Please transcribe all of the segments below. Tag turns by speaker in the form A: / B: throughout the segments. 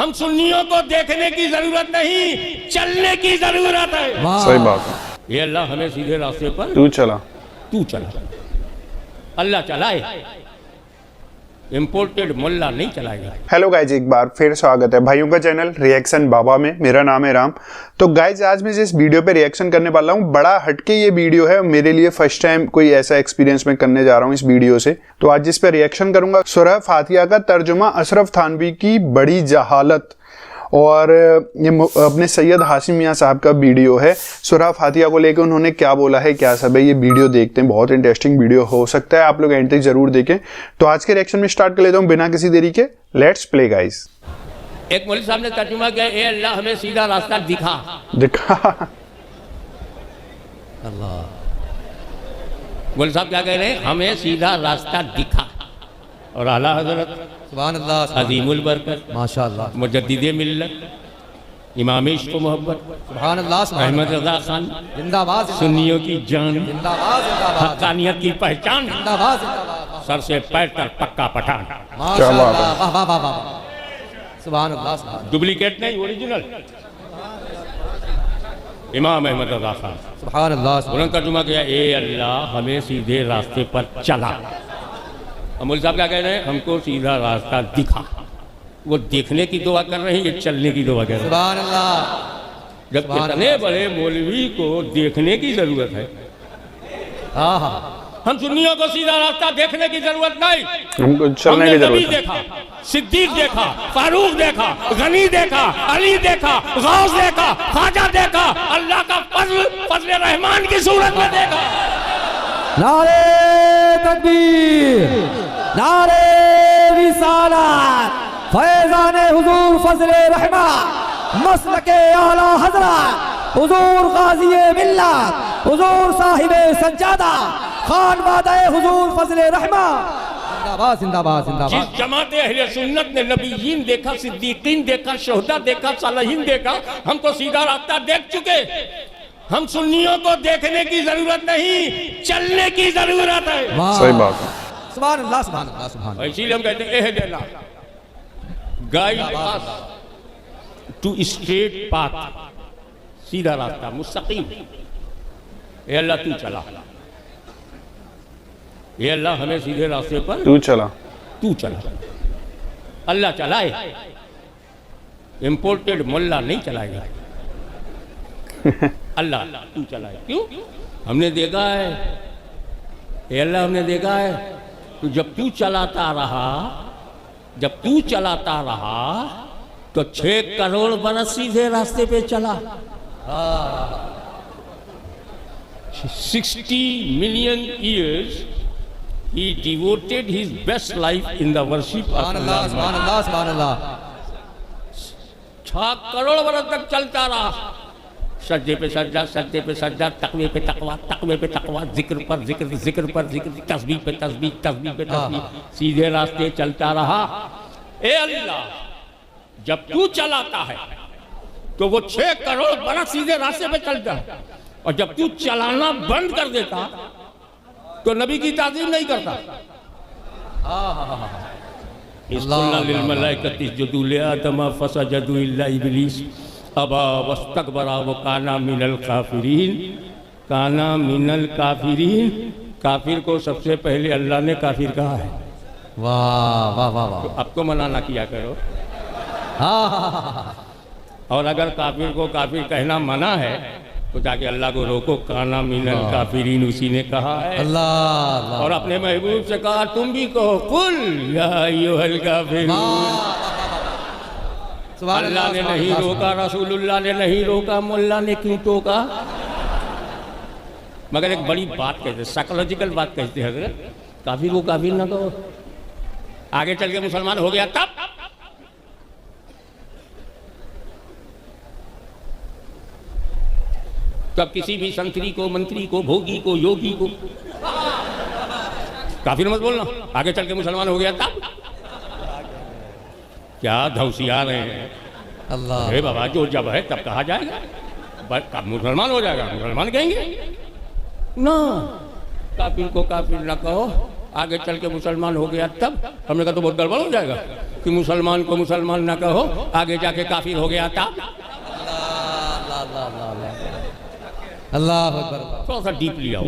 A: हम सुन्नियों को देखने की जरूरत नहीं, चलने की जरूरत है।
B: सही बात है।
A: ये अल्लाह हमें सीधे रास्ते पर
B: तू चला।
A: अल्लाह चलाए, इम्पोर्टेड मुल्ला नहीं चलाएगा।
B: हेलो गाइज, एक बार फिर स्वागत है भाइयों का चैनल रिएक्शन बाबा में। मेरा नाम है राम। तो गाइज आज मैं जिस वीडियो पे रिएक्शन करने वाला हूँ, बड़ा हटके ये वीडियो है। मेरे लिए फर्स्ट टाइम कोई ऐसा एक्सपीरियंस मैं करने जा रहा हूँ इस वीडियो से। तो आज जिस पे रिएक्शन करूंगा, सूरह फातिहा का तर्जुमा अशरफ थानवी की बड़ी जहालत, और ये अपने सैयद हाशिम मियाँ साहब का वीडियो है। सूरह फातिहा को लेकर उन्होंने क्या बोला है, क्या सब है, ये वीडियो देखते हैं। बहुत इंटरेस्टिंग वीडियो हो सकता है, आप लोग एंड तक जरूर देखें। तो आज के रिएक्शन में स्टार्ट कर लेता हूँ बिना किसी देरी के। Let's play guys.
A: एक मौलवी साहब ने तर्जुमा किया, ए अल्लाह हमें सीधा रास्ता दिखा।
C: अल्लाह।
A: मौलवी साहब क्या कह रहे हैं? हमें सीधा रास्ता दिखा। और आला हजरत
C: सुभान अल्लाह,
A: अजीमुल बरकत,
C: माशाअल्लाह,
A: मुजद्दिदे मिल्लत, इमाम इश्क व मोहब्बत,
C: सुभान अल्लाह,
A: अहमद रजा खान,
C: जिंदाबाद,
A: सुन्नियों की जान,
C: जिंदाबाद, जिंदाबाद,
A: हक्कानियत की पहचान,
C: जिंदाबाद, जिंदाबाद,
A: सर से पैर तक पक्का पठान।
C: माशाअल्लाह, वाह वाह वाह वाह, सुभान अल्लाह,
A: डुप्लीकेट नहीं, ओरिजिनल इमाम अहमद रजा खान।
C: सुभान अल्लाह।
A: उन्होंने तर्जुमा किया, ए अल्लाह हमें सीधे रास्ते पर चला। मौलवी साहब क्या कह रहे हैं? हमको सीधा रास्ता दिखा। वो देखने की दुआ कर रहे हैं, ये चलने की दुआ कर रहे हैं।
C: सुभान अल्लाह।
A: जब इतने बड़े मौलवी को देखने की जरूरत है,
C: हाँ हाँ,
A: हम सुन्नियों को सीधा रास्ता देखने की जरूरत नहीं,
B: हमको चलने की जरूरत है।
A: देखा, सिद्दीक देखा, फारूक देखा, गनी देखा, अली देखा, गौस देखा, ख्वाजा देखा, अल्लाह का फजल रहमान की सूरत में देखा।
C: नारे तकबीर, नारे रिसालत, फैज़ाने हुजूर फज़ले रहमान, मसलके आला हज़रत हुजूर गाज़ी मिल्लत, हुजूर साहिबे सज्जादा, खान वादे हुजूर फज़ले रहमान। जिंदाबाद, जिंदाबाद, जिंदाबाद।
A: जिस जमात अहले सुन्नत ने नबीयीन देखा, सिद्दीकीन देखा, शोहदा देखा, सालिहीन देखा, हम तो सीधा रास्ता देख चुके। हम सुन्नियों को देखने की जरूरत नहीं, चलने की जरूरत है।
B: सही बात है।
C: सुभान अल्लाह, सुभान अल्लाह, सुभान अल्लाह।
A: इसीलिए हम कहते हैं एहदिना guide us to straight path, सीधा रास्ता, मुस्तकीम। ए अल्लाह तू चला, ये अल्लाह हमें सीधे रास्ते पर
B: तू चला।
A: अल्लाह चलाए, इम्पोर्टेड मुल्ला नहीं चलाएगा। अल्लाह तू चलाए। क्यों? हमने देखा है, ये अल्लाह हमने देखा है, तो जब तू चलाता रहा तो 6 करोड़ बरस सीधे रास्ते पे चला। 60 million years he devoted his best life in the worship of Allah।
C: सुभान अल्लाह, सुभान अल्लाह।
A: 6 करोड़ बरस तक चलता रहा, सज्जे पे सज्जा, सज्जे पे सज्जा, तकवे पे तकवा, तकवे पे तकवा, जिक्र पर जिक्र, जिक्र पर जिक्र, तस्बीह पे तस्बीह, तस्बीह पे तस्बीह, सीधे रास्ते चलता रहा। ए अल्लाह, जब तू चलाता है तो वो 6 करोड़ बरस सीधे रास्ते पे चलता है, और जब तू चलाना बंद कर देता तो नबी की ताज़ीम नहीं करता। इस्कुल्ना लिल मलाइकति इसजुदू लि आदम फसजदू इल्ला इब्लीस अबा वस्तकबरा व काना मिनल काफिरीन। काना मिनल काफिरीन, काफिर को सबसे पहले अल्लाह ने काफिर कहा है।
C: वाह वाह वाह वाह।
A: तो अब तो मना ना किया करो।
C: हाँ,
A: और अगर काफिर को काफिर कहना मना है तो जाके अल्लाह को रोको, काना मिनल काफिरीन उसी ने कहा है।
C: अल्लाह।
A: और अपने महबूब से कहा, तुम भी कहो, कुल या अय्युहल काफिरून। अल्लाह ने नहीं रोका, रसूलुल्लाह ने नहीं रोका, मुल्ला ने क्यों टोका? मगर एक बड़ी बात कहते, साइकोलॉजिकल बात कहते हैं हजरत, काफिर को काफिर ना कहो, आगे चल के मुसलमान हो गया तब किसी भी संतरी को, मंत्री को, भोगी को, योगी को काफिर मत बोलना। आगे चल के मुसलमान हो गया तब क्या धौसिया रहे हैं?
C: अल्लाह।
A: अरे बाबा, जो जब है तब कहा जाएगा, कब मुसलमान हो जाएगा, मुसलमान कहेंगे ना। काफिर को काफिर ना कहो, आगे चल के मुसलमान हो गया तब। हमने कहा तो बहुत गड़बड़ हो जाएगा। कि मुसलमान को मुसलमान ना कहो, आगे जाके काफिर हो गया था।
C: अल्लाह अकबर।
A: थोड़ा सा डीप लिया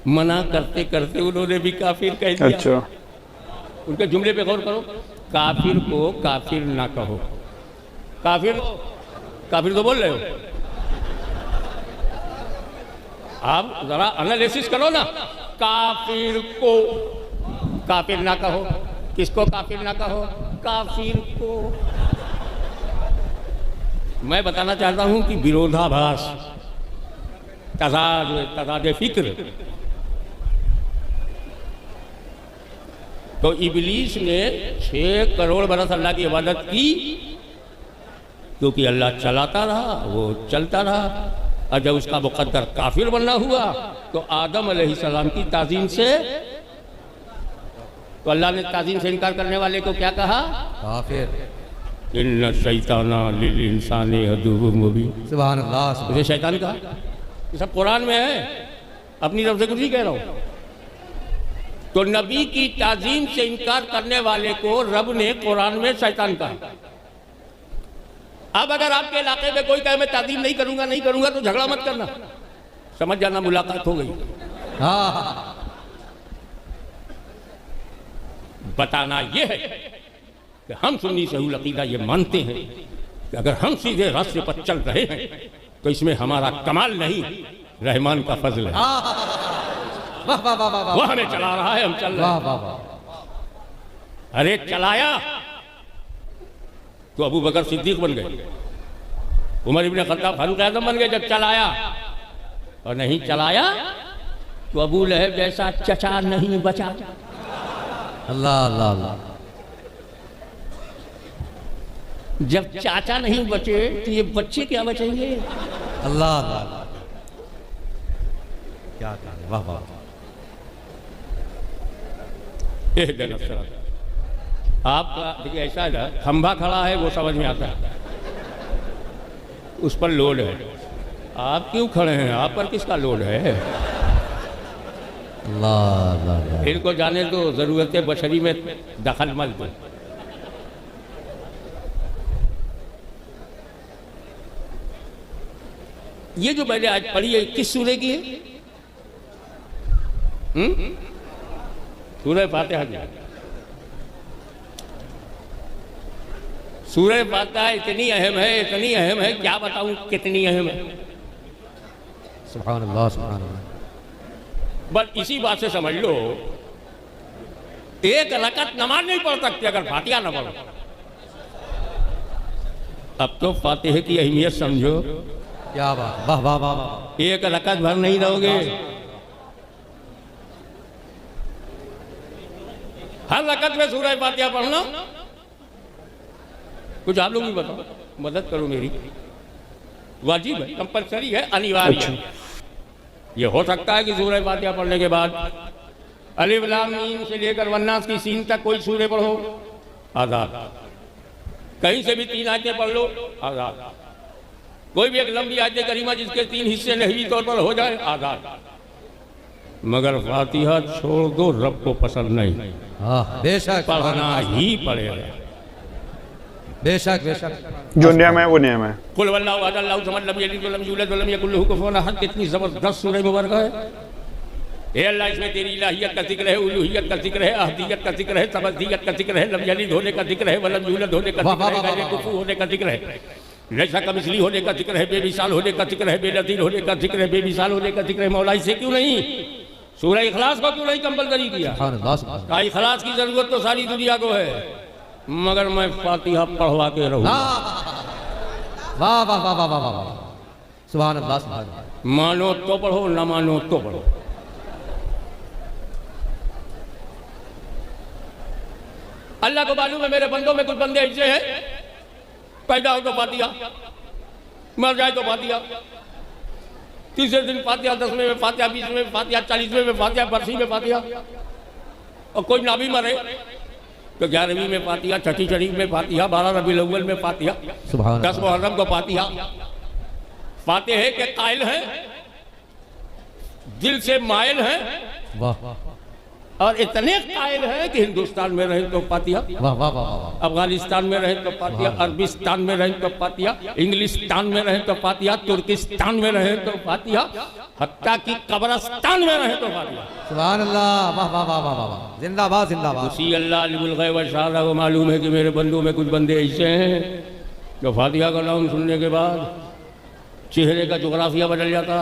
A: मना करते करते उन्होंने भी काफिर कह दिया।
B: अच्छा,
A: उनके जुमले पे गौर करो, काफिर को काफिर ना कहो। काफिर काफिर तो बोल रहे हो आप, जरा एनालिसिस करो ना। काफिर को काफिर ना कहो, किसको काफिर ना कहो? काफिर को। मैं बताना चाहता हूं कि विरोधाभास, तजाद फिक्र। तो इबलीस ने 6 करोड़ बरस अल्लाह की इबादत की, क्योंकि अल्लाह चलाता रहा, वो चलता रहा। और जब उसका मुकद्दर काफिर बनना हुआ तो आदम अलैहिस्सलाम की ताज़ीम से, तो अल्लाह ने ताज़ीम से इनकार करने वाले को क्या कहा?
C: काफिर।
A: इन्ना शैताना लिल इंसानी अदुव्वुम मुबीन।
C: सुभान अल्लाह।
A: मुझे शैतान कहा, ये सब कुरान में है, अपनी तरफ से कुछ नहीं कह रहा हूँ। तो नबी की ताज़ीम से इनकार करने वाले को रब ने कुरान में शैतान कहा। अब अगर आपके इलाके में कोई कहे मैं ताज़ीम नहीं करूंगा तो झगड़ा मत करना, समझ जाना मुलाकात हो गई।
C: हाँ,
A: बताना यह है कि हम सुन्नी सहूल अकीदा ये मानते हैं कि अगर हम सीधे रास्ते पर चल रहे हैं तो इसमें हमारा कमाल नहीं, रहमान का फजल है।
C: वाह वाह वाह वाह।
A: वो हमें चला रहा है, हम चल रहे
C: वाह
A: हैं।
C: वाह वाह।
A: अरे चलाया तो अबू बकर सिद्दीक बन गए, उमर इब्ने खत्ताब फारूक आज़म बन गए जब चलाया, और नहीं चलाया तो अबू लहब जैसा चचा नहीं बचा।
C: अल्लाह अल्लाह अल्लाह।
A: जब चाचा नहीं बचे तो ये बच्चे क्या बचेंगे?
C: अल्लाह अल्लाह। क्या कहा, वाह वाह।
A: आपका देखिए ऐसा है ना, खंभा खड़ा है वो समझ में आता है, उस पर लोड है। आप क्यों खड़े हैं? आप पर किसका लोड है?
C: अल्लाह अल्लाह।
A: इनको जाने दो, जरूरत बशरी में दखल मत दो। ये जो मैंने आज पढ़ी है किस सूरह की है? सूरह फातिहा की। सूरह फातिहा इतनी अहम है, क्या बताऊं कितनी अहम है।
C: सुभान अल्लाह सुभान अल्लाह।
A: बस इसी बात से समझ लो, एक रकत नमाज नहीं पढ़ सकते अगर फातिहा ना पढ़ो। अब तो फातिहा की अहमियत समझो।
C: क्या बात, वाह वाह वाह वाह।
A: एक रकत भर नहीं रहोगे, हर रकत में सूरह फातिहा पढ़ना। कुछ आप लोग भी बताओ, मदद करो मेरी। वाजिब है, कंपलसरी है, अनिवार्य है। ये हो सकता है कि सूरह फातिहा पढ़ने के बाद अलिफ लाम मीम से लेकर वन्नास की सीन तक कोई सूरह पढ़ो, आज़ाद। कहीं से भी 3 आयतें पढ़ लो, आज़ाद। कोई भी एक लंबी आयत करीमा जिसके 3 हिस्से नहवी तौर पर हो जाए, आज़ाद। मगर फातिहा छोड़ दो, रब को पसंद नहीं।
C: हाँ बेशक,
A: पढ़ना ही पड़ेगा।
C: बेशक बेशक।
B: जो नियम है वो नियम है।
A: कुल वल्लाहु अहद अल्लाहु समद लम यलिद वलम यूलद वलम यकुल लहू कुफुवन अहद। कितनी जबरदस्त सूरह मुबारक है। ए अल्लाह, इसमें तेरी इलाहियत का जिक्र है, उलूहियत का जिक्र है, अहदियत का जिक्र है, समदियत का जिक्र है, लम यलिद होने का जिक्र है, वलम यूलद होने का जिक्र है, गैर कुफू होने का जिक्र है, लैसा कमिसली होने का जिक्र है, बेमिसाल होने का जिक्र है, बेनज़ीर होने का जिक्र है, बेमिसाल होने का जिक्र है। मौला इसे क्यों नहीं सूरह इखलास को क्यों नहीं कंपलसरी किया? का इखलास की जरूरत तो सारी दुनिया को है, मगर मैं फातिहा पढ़वा के रहूँ।
C: वाह वाह वाह वाह वाह वाह। सुभान अल्लाह सुभान अल्लाह।
A: मानो तो पढ़ो, ना मानो तो पढ़ो। अल्लाह को मालूम है मेरे बंदों में कुछ बंदे ऐसे हैं, पैदा हो तो फातिहा, मर जाए तो फातिहा, तीसरे दिन फातिहा, 10वें में फातिहा, 20वें में फातिहा, 40वें में फातिहा, बरसी में फातिहा। और कोई ना भी मरे तो 11वीं में फातिहा, 6ठी शरीफ में फातिहा, 12 रबीउल अव्वल में फातिहा, 10 मुहर्रम को फातिहा। फातिहा के कायल हैं, दिल से मायल हैं,
C: वाह
A: और इतने कायल हैं कि हिंदुस्तान में रहे तो पातिया,
C: वाह वाह वाह वाह,
A: अफगानिस्तान में रहे तो पातिया, अरबिस्तान में रहे तो पातिया, इंग्लिस्तान में रहे तो पातिया, तुर्किस्तान में रहे तो पातिया, हत्ता कि कब्रिस्तान में रहे तो पातिया।
C: सुभान अल्लाह, वाह वाह वाह वाह वाह, जिंदाबाद जिंदाबाद।
A: उसी अल्लाह अलिमुल गैब व शहादा को मालूम है कि मेरे बंदों में कुछ बंदे ऐसे हैं जो फातिहा का नाम सुनने के बाद चेहरे का जोग्राफिया बदल जाता,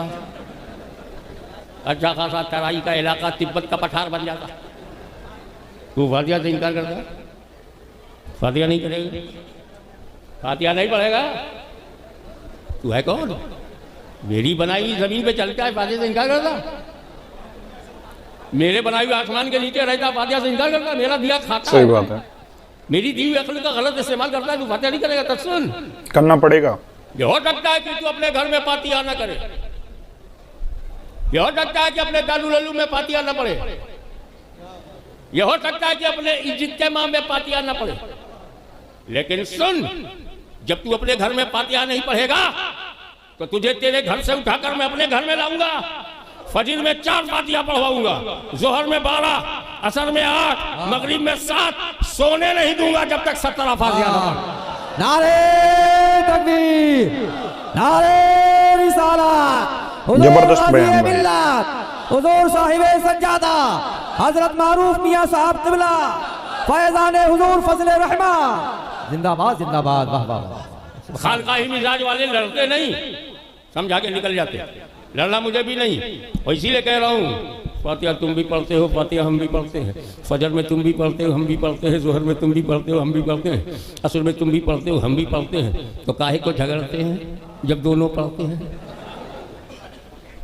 A: अच्छा खासा तराई का इलाका तिब्बत का पठार बन जाता। तू फातिहा से इनकार करता, फातिहा नहीं करेगा, फातिहा नहीं पढ़ेगा, तू है कौन? मेरी बनाई हुई जमीन पे चलता है, फातिहा से इनकार करता? मेरे बनाई हुए आसमान के नीचे रहता, फातिहा से इनकार करता? मेरा दिया खाता,
B: सही बात है,
A: मेरी दी हुई अक्ल का गलत इस्तेमाल करता है, तू फातिहा नहीं करेगा? तब सुन,
B: करना पड़ेगा।
A: ये हो सकता है कि तू अपने घर में फातिहा ना करे, यह हो सकता है कि अपने दालू लल्लू में फातिहा ना पढ़े, यह हो सकता है कि अपने इज्तिमा में फातिहा ना पढ़े, लेकिन सुन, जब तू अपने घर में फातिहा नहीं पढ़ेगा तो तुझे तेरे घर से उठाकर मैं अपने घर में लाऊंगा, फजर में 4 फातिहा पढ़वाऊंगा, जोहर में 12, असर में 8, मगरिब में 7, सोने नहीं दूंगा जब तक 17 फातिहा ना पढ़े।
C: नारे तकबीर, नारे रिसालत,
B: जबरदस्त बयान भाई।
C: हुजूर साहिबे सज्जादा हजरत मारूफ मियां साहब क़िबला फैज़ान हुजूर फजले रहमा, जिंदाबाद जिंदाबाद, वाह वाह।
A: खानकाही मिजाज वाले लड़ते नहीं, समझा के निकल जाते, लड़ना मुझे भी नहीं, और इसीलिए कह रहा हूँ फातिहा तुम भी पढ़ते हो, फातिहा हम भी पढ़ते हैं, फजर में तुम भी पढ़ते हो, हम भी पढ़ते हैं, जोहर में तुम भी पढ़ते हो, हम भी पढ़ते हैं, असर में तुम भी पढ़ते हो, हम भी पढ़ते हैं, तो काहे को झगड़ते हैं जब दोनों पढ़ते हैं?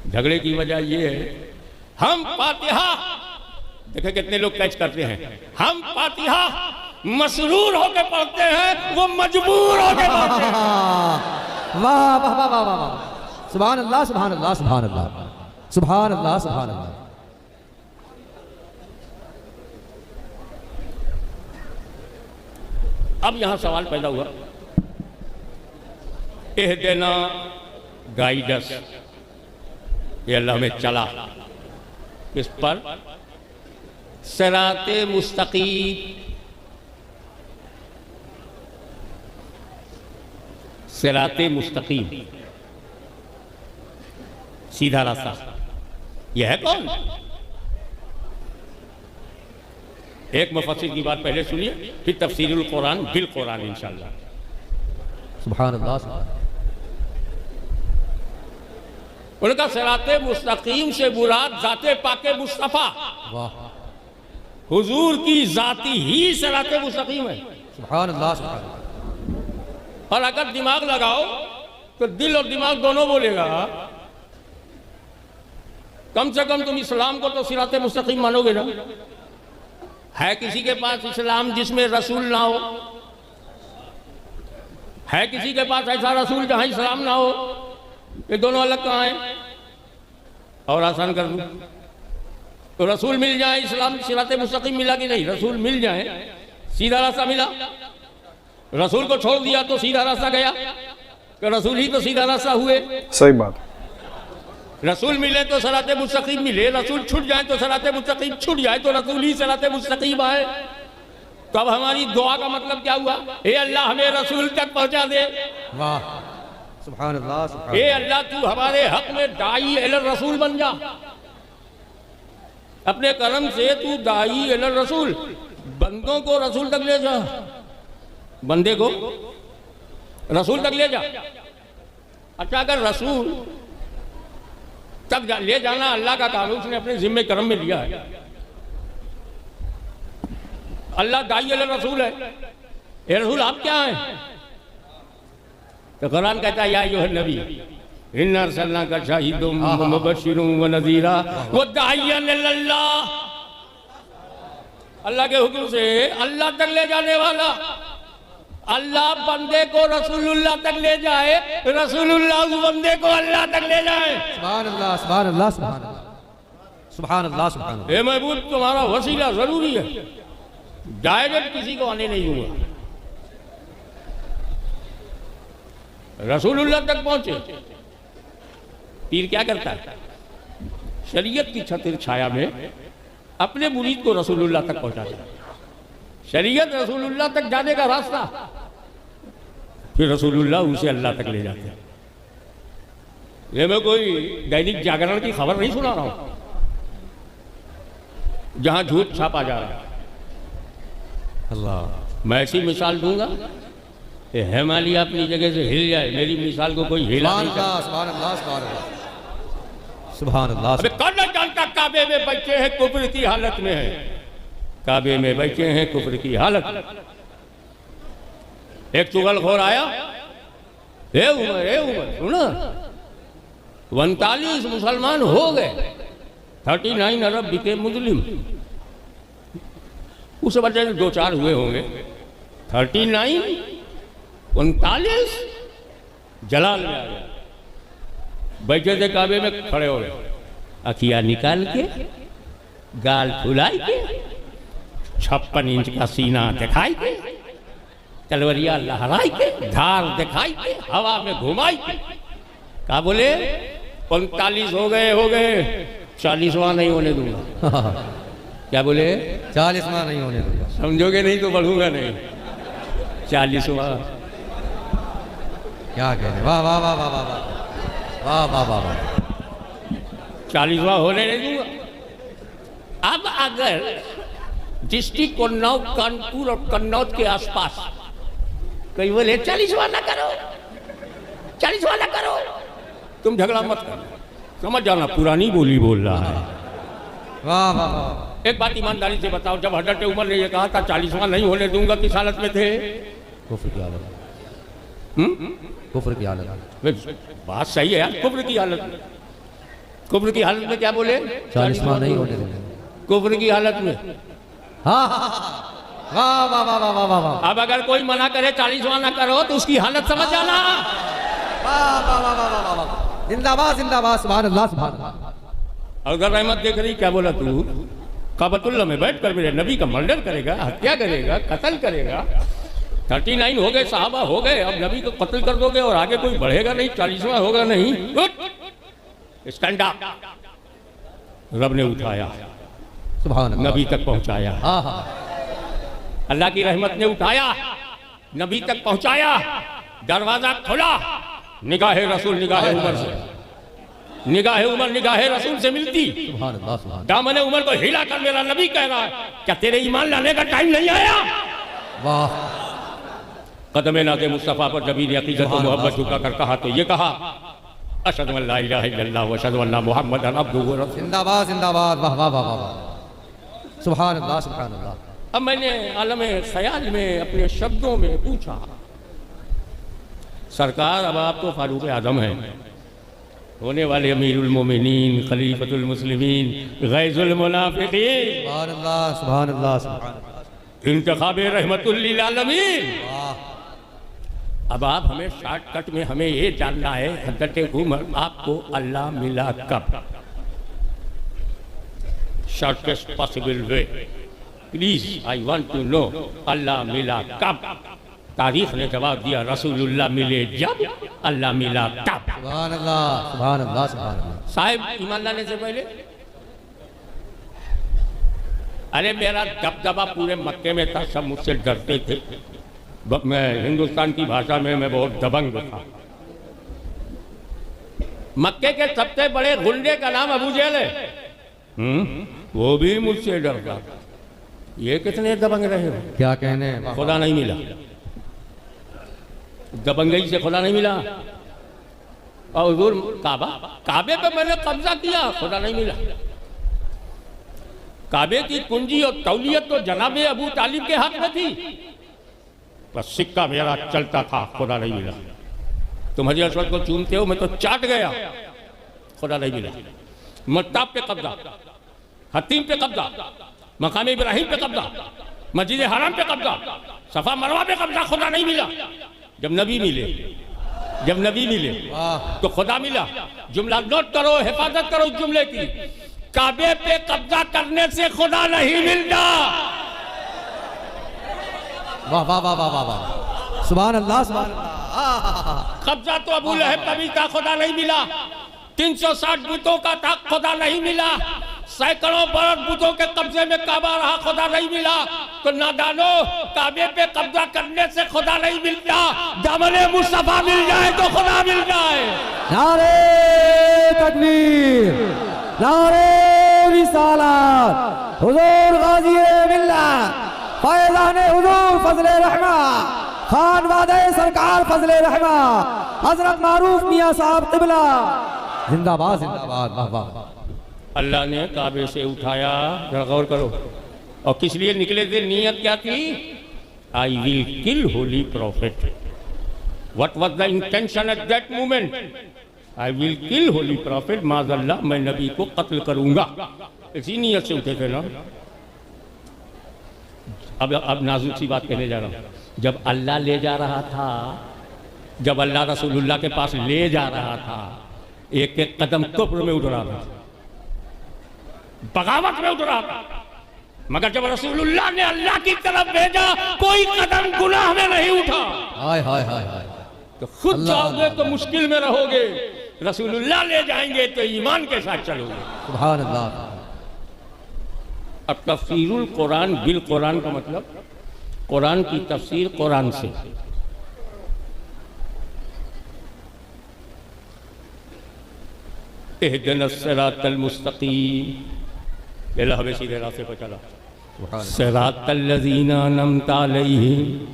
A: झगड़े की वजह ये है, हम फातिहा, देखिए कितने लोग कैच करते हैं, हम फातिहा मसरूर होकर पढ़ते हैं, वो मजबूर होकर पढ़ते हैं।
C: वाह वाह वाह वाह वाह, सुभान अल्लाह सुभान अल्लाह सुभान अल्लाह सुभान अल्लाह सुभान अल्लाह।
A: अब यहां सवाल पैदा हुआ, एहदेना गाइडस, ये अल्लाह में चला किस पर? सिराते मुस्तकीम, सिराते मुस्तकीम, सीधा रास्ता, यह है कौन? एक मुफस्सिर की बात पहले सुनिए, फिर तफसीरुल कुरान बिल कुरान इंशाअल्लाह।
C: सुभान अल्लाह सुभान।
A: उनका सिराते मुस्तकीम से मुराद जाते पाके मुस्तफ़ा,
C: वाह,
A: हुजूर की जाती ही सिराते मुस्तकीम है।
C: सुभान अल्लाह सुभान अल्लाह।
A: और अगर दिमाग लगाओ तो दिल और दिमाग दोनों बोलेगा, कम से कम तुम इस्लाम को तो सिराते मुस्तकीम मानोगे ना? है किसी के पास इस्लाम जिसमें रसूल ना हो? है किसी के पास ऐसा रसूल जहां इस्लाम ना हो? ये दोनों अलग कहाँ हैं? और आसान कर दूं, तो रसूल मिल जाए, इस्लाम सिराते मुस्तकीम मिला कि नहीं? रसूल मिल जाए, सीधा रास्ता मिला, रसूल को छोड़ दिया तो सीधा रास्ता गया, तो रसूल ही तो सीधा रास्ता हुए।
B: सही बात।
A: रसूल मिले तो सिराते मुस्तकीम मिले, रसूल छूट जाए तो सिराते मुस्तकीम छूट जाए, तो रसूल ही सिराते मुस्तकीम आए। तो अब हमारी दुआ का मतलब क्या हुआ? हे अल्लाह हमें रसूल तक पहुंचा दे।
C: वाह, सुभान अल्लाह सुभान।
A: हे अल्लाह तू हमारे हक में दाई एल रसूल बन जा, अपने करम से तू दाई एल रसूल, बंदों को रसूल तक ले जा, बंदे को रसूल तक ले जा। अच्छा, अगर रसूल तक ले जाना अल्लाह का काम है, उसने अपने जिम्मे करम में लिया है, अल्लाह दाई अल रसूल है, ये रसूल आप क्या हैं? तो कुरान कहता है या अय्युहन नबी इन्ना अरसलनाका शाहिदुम व मुबश्शिरुम व नज़ीरा व दाइयन इलल्लाह, अल्लाह के हुक्म से अल्लाह तक ले जाने वाला। अल्लाह बंदे को रसूलुल्लाह तक ले जाए, रसूलुल्लाह उस बंदे को अल्लाह तक ले जाए।
C: सुभान अल्लाह सुभान अल्लाह सुभान अल्लाह सुभान अल्लाह सुभान अल्लाह।
A: हे महबूब, तुम्हारा वसीला जरूरी है, डायरेक्ट किसी को आने नहीं दूंगा। रसूलुल्लाह तक पहुंचे, पीर क्या करता है? शरीयत की छत्र छाया में अपने मुरीद को रसूलुल्लाह तक पहुंचाता है। शरीयत रसूलुल्लाह तक जाने का रास्ता, फिर रसूलुल्लाह उसे अल्लाह तक ले जाते हैं। ये मैं कोई दैनिक जागरण की खबर नहीं सुना रहा हूं जहां झूठ छापा जा रहा है।
C: अल्लाह।
A: मैं ऐसी मिसाल दूंगा कि हिमालय अपनी जगह से हिल जाए, मेरी मिसाल को कोई हिला नहीं सकता।
C: सुभान अल्लाह, सुभान अल्लाह, सुभान अल्लाह।
A: अबे कौन नहीं जानता काबे में बैठे हैं कुफ्र की हालत में है, काबे में बैठे हैं कुफ्र की हालत। एक चुगलखोर आया, ए उमर सुना, 39 मुसलमान हो गए, 39 अरब बिके मुस्लिम। उस वजह से 2-4 हुए होंगे। 39 39 जलाल में आ गया। बैठे थे काबे में, खड़े हो गए, अखिया निकाल के, गाल फुलाई के, 56 इंच का सीना दिखाई के, तलवरिया लहराई के, धार दिखाई के, हवा में घुमाई के, क्या बोले 45 हो गए 40वां नहीं होने दूंगा। क्या बोले
C: 40वां नहीं होने दूंगा।
A: समझोगे नहीं तो बढ़ूंगा नहीं। 40वां
C: क्या कह रहे, वाह वाह वाह वाह वाह वाह वाह वाह वाह,
A: 40वां होने नहीं दूंगा। अब अगर डिस्ट्रिक्ट उन्नाव, कानपुर और कन्नौज के आसपास कई बोले 40वां ना करो, 40वां ना करो, तुम झगड़ा मत करो, समझ जाना पुरानी बोली बोल रहा है।
C: वाह वाह वाह।
A: एक बात ईमानदारी से बताओ, जब हजरत उमर ने ये कहा था 40वां नहीं होने दूंगा, किस हालत में थे?
C: कुफ्र की हालत, कुफ्र की हालत।
A: बात सही है यार, कुफ्र की हालत में। कुफ्र की हालत में क्या बोले?
C: 40वां नहीं होने दूंगा।
A: कुफ्र की हालत में।
C: हाँ वाह वाह वाह वाह वाह वाह।
A: अब अगर कोई मना करे 40वां ना करो तो उसकी हालत समझ जाना।
C: वाह वाह वाह वाह वाह वाह, जिंदाबाद जिंदाबाद, सुभान अल्लाह सुभान अल्लाह।
A: अगर रहमत देख रही, क्या बोला तू? काबतुल्लाह में बैठकर मेरे नबी का मर्डर करेगा, हत्या करेगा, कत्ल करेगा। 39 हो गए, साहबा हो गए, अब नबी को कत्ल कर दोगे और आगे कोई बढ़ेगा नहीं, 40वां होगा नहीं। Stand up. रब ने उठाया,
C: सुभान अल्लाह,
A: नबी तक पहुंचाया।
C: हाँ हाँ,
A: अल्लाह की रहमत ने उठाया, नबी तक पहुंचाया, दरवाजा खुला, निगाहे रसूल निगाहे उमर से, निगाहे उमर निगाहे रसूल से मिलती।
C: सुभान अल्लाह, सुभान
A: दामने उमर को हिला कर मेरा नबी कह रहा है, क्या तेरे ईमान लाने का टाइम नहीं आया?
C: वाह।
A: कदमे नाज़े मुस्तफ़ा पर नबी ने अक़ीदत और मोहब्बत झुका कर कहा तो ये कहा, अशहदु अल्ला इलाहा इल्लल्लाह व अशहदु अन्ना मुहम्मदन अब्दुहु व रसूलुहु।
C: जिंदाबाद जिंदाबाद, वाह वाह वाह वाह, सुभान अल्लाह सुभान अल्लाह।
A: अब मैंने आलम ख्याल में अपने शब्दों में पूछा, सरकार अब आप तो फारूक आजम हैं, होने वाले अमीरुल मोमिनीन, खलीफतुल मुस्लिमीन, गैजुल मुनाफिकीन,
C: सुभान अल्लाह सुभान अल्लाह सुभान अल्लाह,
A: इंतखाबे रहमतुल लिल आलमीन।
C: वाह।
A: अब आप हमें शॉर्टकट में हमें ये जानना है, हज़रत उमर आपको अल्लाह मिला कब? Shortest possible way, please I want to know, अल्लाह मिला कब? तारीख ने जवाब दिया, रसूलुल्लाह मिले जब, अल्लाह मिला तब।
C: सुभान अल्लाह सुभान अल्लाह सुभान अल्लाह।
A: साहिब ईमान लाने से पहले, अरे मेरा दबदबा पूरे मक्के में था, सब मुझसे डरते थे। मैं हिंदुस्तान की भाषा में मैं बहुत दबंग था। मक्के के सबसे बड़े गुंडे का नाम अबू जहल है, वो भी मुझसे डरता। ये कितने दबंग रहे हो?
C: क्या कहने,
A: खुदा नहीं मिला, दबंगई से खुदा नहीं मिला। और हुजूर काबे पे मैंने कब्जा किया, खुदा नहीं मिला। काबे की कुंजी और तौलियत तो जनाबे अबू तालिब के हाथ में थी, बस सिक्का मेरा चलता था, खुदा नहीं मिला। तुम हज़रत अस्वद को चूमते हो, मैं तो चाट गया, खुदा नहीं मिला। मत्ताब पे कब्जा, हतीम पे कब्जा, मकाम इब्राहिम पे कब्जा, मस्जिद हराम पे कब्जा, सफा मरवा पे कब्जा, खुदा नहीं मिला। जब नबी मिले, जब नबी मिले तो खुदा मिला। जुमला नोट करो, हिफाजत करो इस जुमले की, काबे पे कब्जा करने से खुदा नहीं मिलता।
C: वाह वाह वाह वाह वाह वाह, सुभान अल्लाह सुभान अल्लाह।
A: कब्जा तो अबू लहब का भी था, खुदा नहीं मिला। 360 बुतों का था, खुदा नहीं मिला। सैकड़ों बरस बुतों के कब्जे में काबा रहा, खुदा नहीं मिला। तो नादानो, काबे पे कब्जा करने से खुदा नहीं मिलता, दामने मुस्तफा मिल जाए तो खुदा मिल जाए।
C: नारे तकबीर, नारे रिसालत, हुजूर गाजी मिल्लत, फैज़ाने हुजूर फजले रहमा, खान वादे सरकार फजले रहमा, हजरत मारूफ मियां साहब क़िबला जिंदाबाद जिंदाबाद। वाह वाह।
A: अल्लाह ने काबे से उठाया, जरा गौर करो, और किस लिए निकले थे, नियत क्या थी? I will kill holy prophet. What was the intention at that moment? I will kill holy prophet, माज़अल्लाह मैं नबी को कत्ल करूंगा। इसी नियत से उठे थे ना। अब नाजुक सी बात कहने जा रहा हूं। जब अल्लाह ले जा रहा था, जब अल्लाह रसूलुल्लाह के पास ले जा रहा था, एक एक कदम कुफ्र में उठ रहा था, बगावत में उठ रहा था। मगर जब रसूलुल्लाह ने अल्लाह की तरफ भेजा, कोई कदम गुनाह में नहीं उठा।
C: हाय हाय हाय हाय।
A: तो खुद जाओगे तो मुश्किल में रहोगे, रसूलुल्लाह ले जाएंगे तो ईमान के साथ चलोगे।
C: सुभान अल्लाह।
A: अब तफसीरुल कुरान बिल कुरान का मतलब कुरान की तफसीर कुरान से। इहदिनस सिरातल मुस्तकीम, हमें सीधे रास्ते पर चला। सिरातल लज़ीना अनअमता अलैहिम,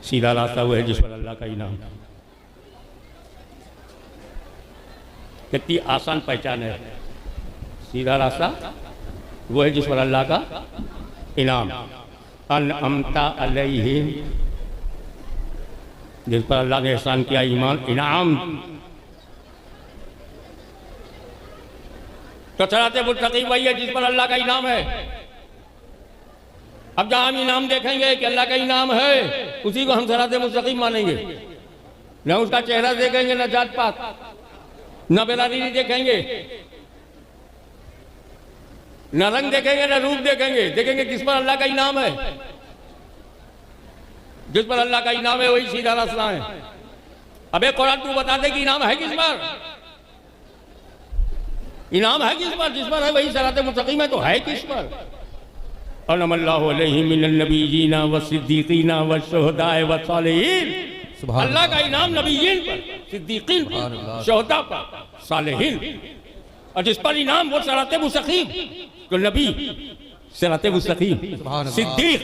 A: सीधा रास्ता वो है जिस पर अल्लाह का इनाम। कितनी आसान पहचान है। सीधा रास्ता वो है जिस पर अल्लाह का इनाम। अनअमता अलैहिम, जिस पर अल्लाह ने एहसान किया, ईमान इनाम। तो सिराते मुस्तकीम वही है जिस पर अल्लाह का इनाम है। अब जहां हम इनाम देखेंगे कि अल्लाह का इनाम है, उसी को हम सिराते मुस्तकीम मानेंगे। न उसका चेहरा देखेंगे, न जात पात, न बिरादरी देखेंगे, न रंग देखेंगे, न रूप देखेंगे। देखेंगे किस पर अल्लाह का इनाम है। जिस पर अल्लाह का इनाम है वही सीधा रास्ता है। अबे कुरान तू बता दे कि इनाम है किस पर? इनाम है किस पर? जिस पर है वही सिराते मुस्तकीम है। तो है किस पर? अनअमल्लाहु अलैहिम मिनन नबिय्यीना वस्सिद्दीकीना वश्शुहदाए वस्सालिहीन। अल्लाह का इनाम नबीयीन पर, सिद्दीकीन पर, शुहदा पर, सालिहीन। और जिस पर इनाम वो सिराते मुस्तकीम। तो नबी सिराते मुस्तकीम, सिद्दीक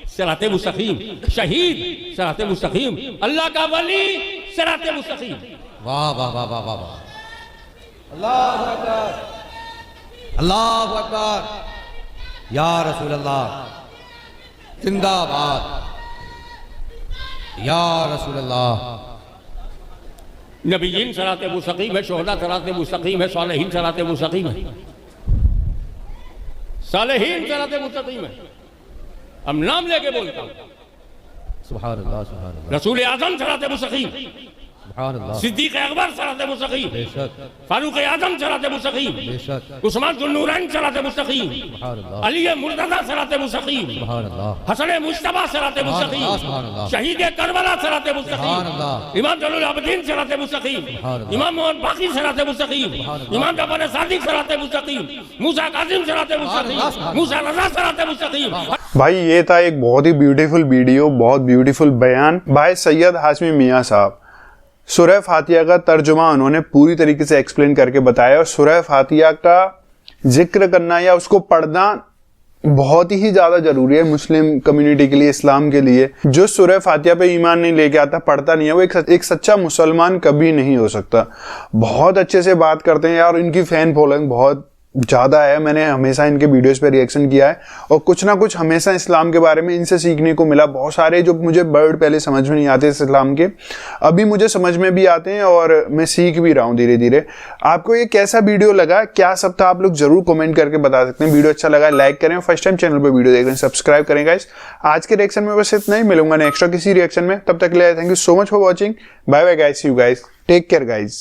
A: सिराते मुस्तकीम, शहीद सिराते मुस्तकीम, अल्लाह का वली सिराते मुस्तकीम।
C: वाह वाह वाह वाह वाह। अल्लाहु अकबर, अल्लाहु अकबर। या रसूल अल्लाह जिंदाबाद, या रसूल अल्लाह।
A: नबीयीन सिराते मुस्तकीम है, शुहदा सिराते मुस्तकीम है, सालिहीन सिराते मुस्तकीम है, सालिहीन सिराते मुस्तकीम है। हम नाम लेके बोलता हूं।
C: सुभान अल्लाह, सुभान अल्लाह।
A: रसूल आज़म सिराते मुस्तकीम,
C: सुभान अल्लाह।
A: सिद्दीक अकबर सिराते मुस्तकीम,
C: बेशक,
A: फारूक आज़म सिराते मुस्तकीम,
C: बेशक,
A: उस्मान ज़ुन्नूरैन सिराते मुस्तकीम,
C: सुभान अल्लाह,
A: अली मुर्तज़ा सिराते मुस्तकीम,
C: सुभान अल्लाह,
A: हसन मुज्तबा सिराते मुस्तकीम,
C: सुभान अल्लाह,
A: शहीद करबला सिराते
C: सुभान
A: मुस्तकीम,
C: अल्लाह,
A: इमाम ज़ैनुल आबिदीन सिराते मुस्तकीम,
C: सुभान अल्लाह,
A: इमाम मोहम्मद बाकी सिराते मुस्तकीम, इमाम जफर सादिक सिराते मुस्तकीम, मूसा काज़िम सिराते मुस्तकीम, मूसा रज़ा सिराते मुस्तकीम।
B: भाई ये था एक बहुत ही ब्यूटीफुल वीडियो, बहुत ब्यूटीफुल बयान भाई सैयद हाशमी मियाँ साहब। सूरह फातिहा का तर्जुमा उन्होंने पूरी तरीके से एक्सप्लेन करके बताया, और सूरह फातिहा का जिक्र करना या उसको पढ़ना बहुत ही ज़्यादा ज़रूरी है मुस्लिम कम्युनिटी के लिए, इस्लाम के लिए। जो सूरह फातिहा पे ईमान नहीं लेके आता, पढ़ता नहीं है, वो एक सच्चा मुसलमान कभी नहीं हो सकता। बहुत अच्छे से बात करते हैं यार, इनकी फ़ैन फॉलोइंग बहुत ज़्यादा है। मैंने हमेशा इनके वीडियोस पे रिएक्शन किया है, और कुछ ना कुछ हमेशा इस्लाम के बारे में इनसे सीखने को मिला। बहुत सारे जो मुझे वर्ड पहले समझ में नहीं आते इस्लाम के, अभी मुझे समझ में भी आते हैं, और मैं सीख भी रहा हूँ धीरे धीरे। आपको ये कैसा वीडियो लगा, क्या सब था, आप लोग जरूर कमेंट करके बता सकते हैं। वीडियो अच्छा लगा लाइक करें, फर्स्ट टाइम चैनल पर वीडियो देख रहे हैं सब्सक्राइब करें गाइस। आज के रिएक्शन में बस इतना ही, मिलूंगा नेक्स्ट किसी रिएक्शन में। तब तक के लिए thank you so much for watching. Bye bye guys, see you guys, take care guys.